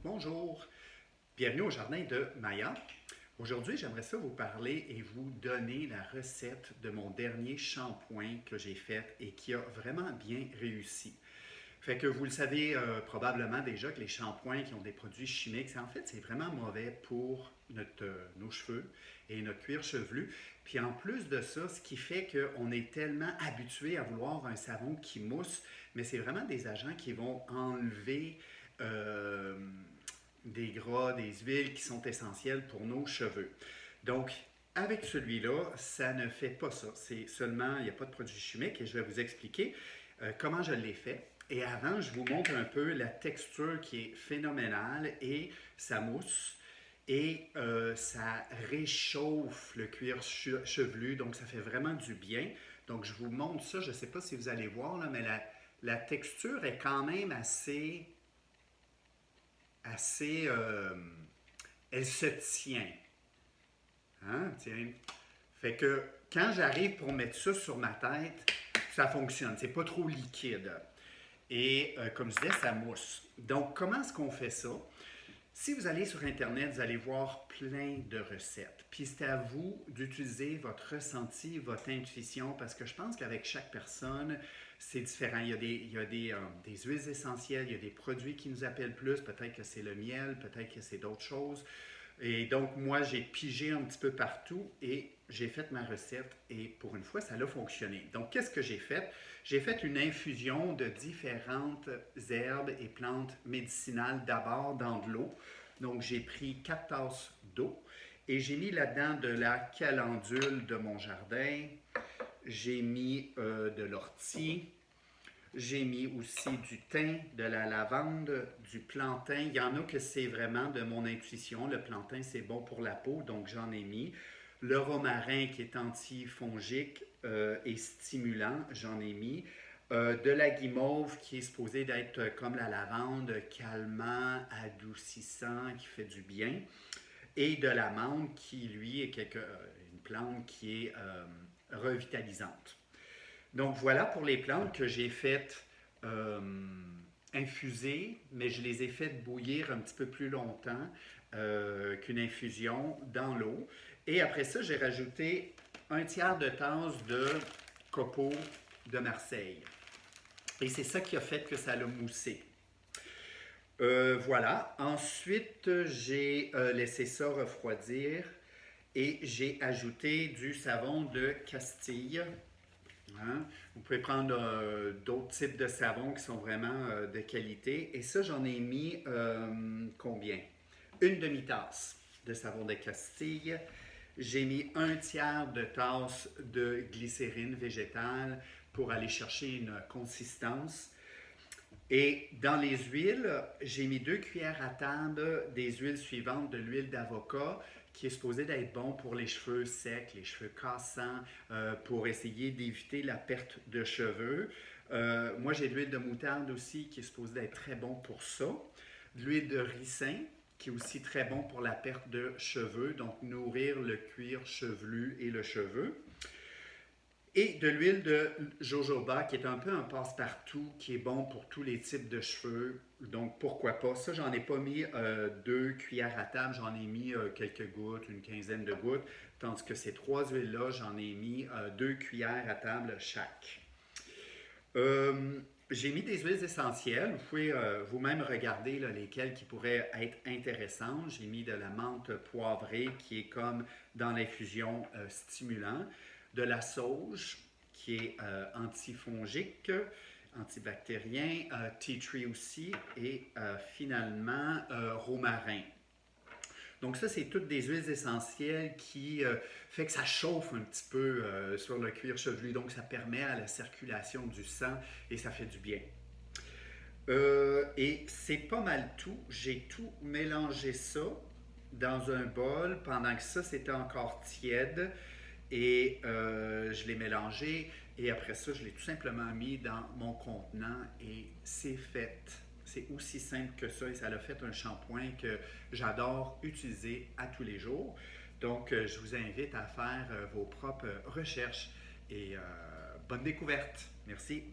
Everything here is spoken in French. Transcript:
Bonjour, bienvenue au jardin de Maya. Aujourd'hui, j'aimerais ça vous parler et vous donner la recette de mon dernier shampoing que j'ai fait et qui a vraiment bien réussi. Fait que vous le savez probablement déjà que les shampoings qui ont des produits chimiques, c'est vraiment mauvais pour nos cheveux et notre cuir chevelu. Puis en plus de ça, ce qui fait qu'on est tellement habitué à vouloir un savon qui mousse, mais c'est vraiment des agents qui vont enlever euh, des gras, des huiles qui sont essentielles pour nos cheveux. Donc, avec celui-là, ça ne fait pas ça. C'est seulement, il n'y a pas de produits chimiques et je vais vous expliquer comment je l'ai fait. Et avant, je vous montre un peu la texture qui est phénoménale et ça mousse et ça réchauffe le cuir chevelu, donc ça fait vraiment du bien. Donc je vous montre ça, je ne sais pas si vous allez voir, là, mais la texture est quand même assez, elle se tient. Hein? Tiens. Fait que quand j'arrive pour mettre ça sur ma tête, ça fonctionne. C'est pas trop liquide. Et comme je disais, ça mousse. Donc, comment est-ce qu'on fait ça? Si vous allez sur Internet, vous allez voir plein de recettes. Puis c'est à vous d'utiliser votre ressenti, votre intuition, parce que je pense qu'avec chaque personne, c'est différent. Il y a des huiles essentielles, il y a des produits qui nous appellent plus. Peut-être que c'est le miel, peut-être que c'est d'autres choses. Et donc, moi, j'ai pigé un petit peu partout et j'ai fait ma recette et pour une fois, ça a fonctionné. Donc, qu'est-ce que j'ai fait? J'ai fait une infusion de différentes herbes et plantes médicinales d'abord dans de l'eau. Donc, j'ai pris 4 tasses d'eau et j'ai mis là-dedans de la calendule de mon jardin. J'ai mis de l'ortie. J'ai mis aussi du thym, de la lavande, du plantain. Il y en a que c'est vraiment de mon intuition. Le plantain, c'est bon pour la peau, donc j'en ai mis. Le romarin qui est antifongique et stimulant, j'en ai mis. De la guimauve qui est supposée d'être comme la lavande, calmant, adoucissant, qui fait du bien. Et de la menthe qui, lui, est une plante qui est revitalisante. Donc voilà pour les plantes que j'ai faites euh, infuser, mais je les ai faites bouillir un petit peu plus longtemps qu'une infusion dans l'eau. Et après ça, j'ai rajouté un tiers de tasse de copeaux de Marseille. Et c'est ça qui a fait que ça l'a moussé. Voilà. Ensuite, j'ai laissé ça refroidir et j'ai ajouté du savon de Castille. Hein? Vous pouvez prendre d'autres types de savons qui sont vraiment de qualité. Et ça, j'en ai mis combien? Une demi-tasse de savon de Castille. J'ai mis un tiers de tasse de glycérine végétale pour aller chercher une consistance. Et dans les huiles, j'ai mis 2 cuillères à table des huiles suivantes de l'huile d'avocat qui est supposée d'être bon pour les cheveux secs, les cheveux cassants, pour essayer d'éviter la perte de cheveux. Moi, j'ai de l'huile de moutarde aussi qui est supposée d'être très bon pour ça. De l'huile de ricin qui est aussi très bon pour la perte de cheveux, donc nourrir le cuir chevelu et le cheveu. Et de l'huile de jojoba, qui est un peu un passe-partout, qui est bon pour tous les types de cheveux. Donc, pourquoi pas? Ça, j'en ai pas mis 2 cuillères à table, j'en ai mis quelques gouttes, une quinzaine de gouttes. Tandis que ces 3 huiles-là, j'en ai mis 2 cuillères à table chaque. J'ai mis des huiles essentielles. Vous pouvez vous-même regarder là, lesquelles qui pourraient être intéressantes. J'ai mis de la menthe poivrée, qui est comme dans l'infusion stimulant, de la sauge qui est antifongique, antibactérien, tea tree aussi, et finalement romarin. Donc ça, c'est toutes des huiles essentielles qui fait que ça chauffe un petit peu sur le cuir chevelu, donc ça permet à la circulation du sang et ça fait du bien. Et c'est pas mal tout. J'ai tout mélangé ça dans un bol pendant que ça, c'était encore tiède. Et je l'ai mélangé et après ça, je l'ai tout simplement mis dans mon contenant et c'est fait. C'est aussi simple que ça et ça a fait un shampoing que j'adore utiliser à tous les jours. Donc, je vous invite à faire vos propres recherches et bonne découverte. Merci.